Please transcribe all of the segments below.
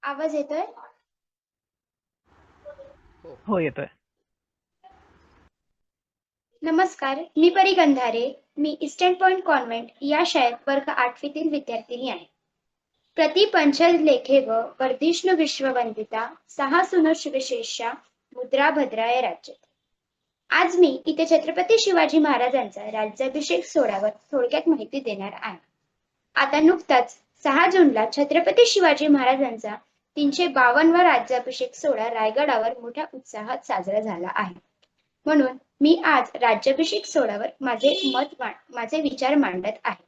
आवाज येतोय? हो, येतोय. नमस्कार, मी परी गंधारे. मी ईस्टर्न पॉइंट कॉन्व्हेंट या शाळेत वर्ग 8वीतील विद्यार्थिनी आहे. प्रति पंचलेखे व वर्धिष्णू विश्ववंदिता सहा सुनो विशेषा मुद्रा भद्राय राज्य. आज मी इथे छत्रपती शिवाजी महाराजांचा राज्याभिषेक सोहळ्यावर थोडक्यात माहिती देणार आहे. आता नुकताच 6 जूनला छत्रपती शिवाजी महाराजांचा 352वा राज्याभिषेक सोहळा रायगडावर मोठ्या उत्साहात साजरा झाला आहे. म्हणून मी आज राज्याभिषेक सोहळ्यावर माझे विचार मांडत आहे.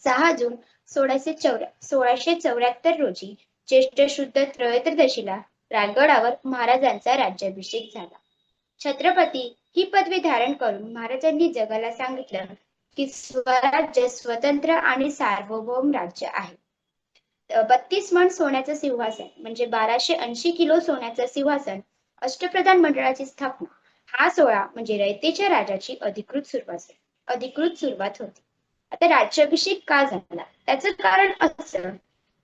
6 जून 1674 रोजी ज्येष्ठ शुद्ध त्रयोदशीला रायगडावर महाराजांचा राज्याभिषेक झाला. छत्रपती ही पदवी धारण करून महाराजांनी जगाला सांगितलं की स्वराज्य स्वतंत्र आणि सार्वभौम राज्य आहे. 32 मण सोन्याचं सिंहासन म्हणजे 1280 किलो सोन्याचं सिंहासन, अष्टप्रधान मंडळाची स्थापना, हा सोहळा म्हणजे रयतेच्या राजाची अधिकृत सुरुवात होती. आता राज्याभिषेक का झाला? त्याचं कारण असं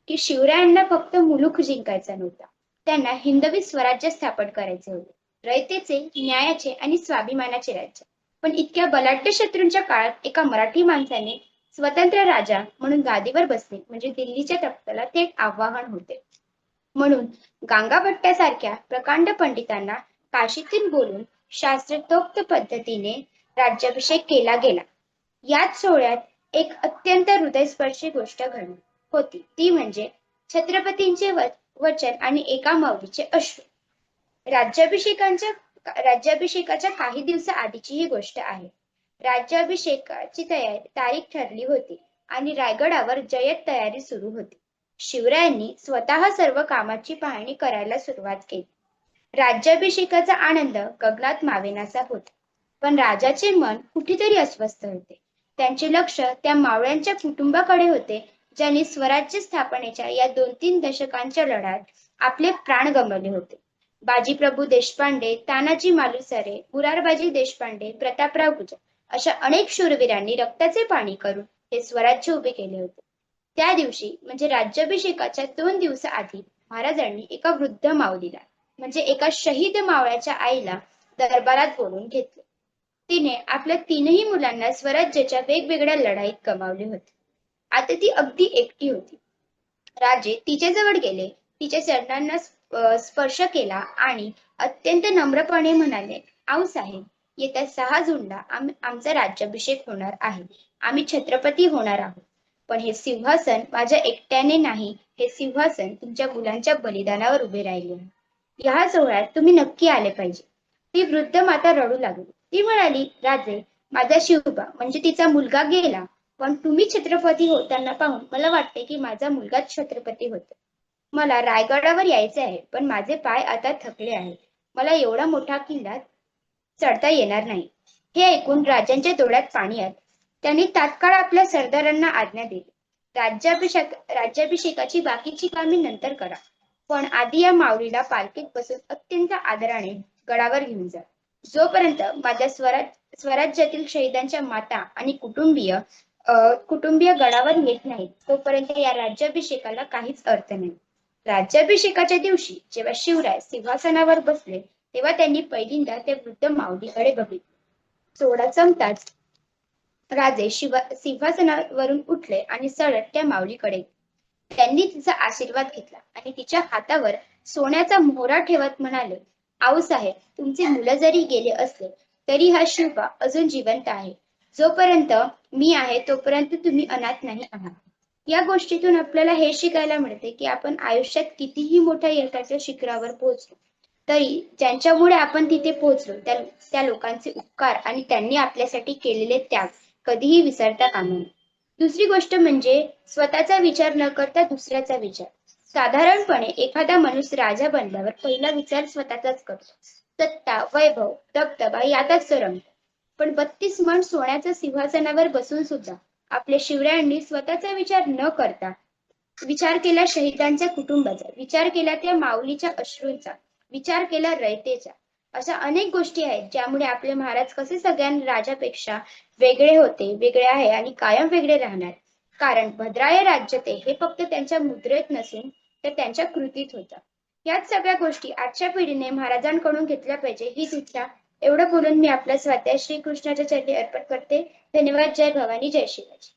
की शिवरायांना फक्त मुलूक जिंकायचा नव्हता, त्यांना हिंदवी स्वराज्य स्थापन करायचे होते. रयतेचे, न्यायाचे आणि स्वाभिमानाचे राज्य. पण इतक्या बलाढ्य शत्रूंच्या काळात एका मराठी माणसाने स्वतंत्र राजा म्हणून गादीवर बसणे म्हणजे दिल्लीच्या तख्ताला ते एक आव्हान होते. म्हणून गांगाभट्टासारख्या प्रकांड पंडितांना काशीतील बोलून शास्त्रोक्त पद्धतीने राज्याभिषेक केला गेला. याच सोहळ्यात एक अत्यंत हृदयस्पर्शी गोष्ट घडली होती, ती म्हणजे छत्रपतींचे वचन आणि एका माऊलीचे अश्रू. राज्याभिषेकांच्या राज्याभिषेकाच्या काही दिवसाआधीची ही गोष्ट आहे. राज्याभिषेकाची तारीख ठरली होती आणि रायगडावर जय्यत तयारी सुरू होती. शिवरायांनी स्वतः सर्व कामाची पाहणी करायला सुरुवात केली. राज्याभिषेकाचा आनंद गगनात मावेनासा होता. पण राजाचे मन कुठेतरी अस्वस्थ होते. त्यांचे लक्ष त्या मावळ्यांच्या कुटुंबाकडे होते, ज्यांनी स्वराज्य स्थापनेच्या या 2-3 दशकांच्या लढ्यात आपले प्राण गमावले होते. बाजीप्रभू देशपांडे, तानाजी मालुसरे, मुरारबाजी देशपांडे, प्रतापराव गुजर अशा अनेक शूरवीरांनी रक्ताचे पाणी करून हे स्वराज्य उभे केले होते. त्या दिवशी म्हणजे राज्याभिषेकाच्या 2 दिवसाआधी महाराजांनी एका वृद्ध माऊलीला म्हणजे एका शहीद मावळ्याच्या आईला दरबारात बोलून घेतले. तिने आपल्या 3ही मुलांना स्वराज्याच्या वेगवेगळ्या लढाईत गमावले होते. आता ती अगदी एकटी होती. राजे तिच्याजवळ गेले, तिच्या चरणांना स्पर्श केला आणि अत्यंत नम्रपणे म्हणाले, आऊसाहेब, येत्या 6 जूनला आमचा राज्याभिषेक होणार आहे. आम्ही छत्रपती होणार आहोत. पण हे सिंहासन माझ्या एकट्याने नाही, हे सिंहासन तुमच्या मुलांच्या बलिदानावर उभे राहिले आहे. ह्या सोहळ्यात तुम्ही नक्की आले पाहिजे. ती वृद्ध माता रडू लागली. ती म्हणाली, राजे, माझा शिवबा म्हणजे तिचा मुलगा गेला, पण तुम्ही छत्रपती होताना पाहून मला वाटते की माझा मुलगाच छत्रपती होतो. मला रायगडावर यायचे आहे, पण माझे पाय आता थकले आहेत. मला एवढा मोठा किल्ला चढता येणार नाही. हे ऐकून राजांच्या डोळ्यात पाणी आले. त्यांनी तात्काळ आपल्या सरदारांना आज्ञा दिली, राज्याभिषेकाची बाकीची कामे नंतर करा, पण आधी या माऊलीला पालखीत बसून अत्यंत आदराने गडावर घेऊन जा. जोपर्यंत माझ्या स्वराज्यातील शहीदांच्या माता आणि कुटुंबीय गडावर येत नाहीत, तोपर्यंत या राज्याभिषेकाला काहीच अर्थ नाही. राज्याभिषेकाच्या दिवशी जेव्हा शिवराय सिंहासनावर बसले, तेव्हा त्यांनी पहिल्यांदा त्या वृद्ध माऊलीकडे बघितले. सोहळा संपताच राजे सिंहासनावरून उठले आणि सरळ त्या माऊलीकडे. त्यांनी तिचा आशीर्वाद घेतला आणि तिच्या हातावर सोन्याचा मोहरा ठेवत म्हणाले, आऊसाहेब, तुमचे मुलं जरी गेले असले तरी हा शिवबा अजून जिवंत आहे. जोपर्यंत मी आहे तोपर्यंत तुम्ही अनाथ नाही आहात. या गोष्टीतून आपल्याला हे शिकायला मिळते की आपण आयुष्यात कितीही मोठ्या यशाच्या शिखरावर पोहोचलो तरी ज्यांच्यामुळे आपण तिथे पोहोचलो त्या लोकांचे उपकार आणि त्यांनी आपल्यासाठी केलेले त्याग कधीही विसरता कामा नये. दुसरी गोष्ट म्हणजे स्वतःचा विचार न करता दुसऱ्याचा विचार. साधारणपणे एखादा माणूस राजा बनल्यावर पहिला विचार स्वतःचाच करतो. सत्ता, वैभव, दबदबा यातच तो रमतो. पण 32 मण सोन्याच्या सिंहासनावर बसून सुद्धा आपल्या शिवरायांनी स्वतःचा विचार न करता विचार केला शहीदांच्या कुटुंबाचा, विचार केला त्या माऊलीच्या अश्रूंचा, विचार केला रयतेचा. अशा अनेक गोष्टी आहेत ज्यामुळे आपले महाराज कसे सगळ्या राजापेक्षा वेगळे होते, वेगळे आहे आणि कायम वेगळे राहणार. कारण भद्राय राज्य ते हे फक्त त्यांच्या मुद्रेत नसून तर त्यांच्या कृतीत होता. याच सगळ्या गोष्टी आजच्या पिढीने महाराजांकडून घेतल्या पाहिजे हीच इच्छा. एवढं बोलून मी आपल्या स्वाध्याय श्रीकृष्णाच्या चरणी अर्पण करते. धन्यवाद. जय भवानी, जय शिवाजी.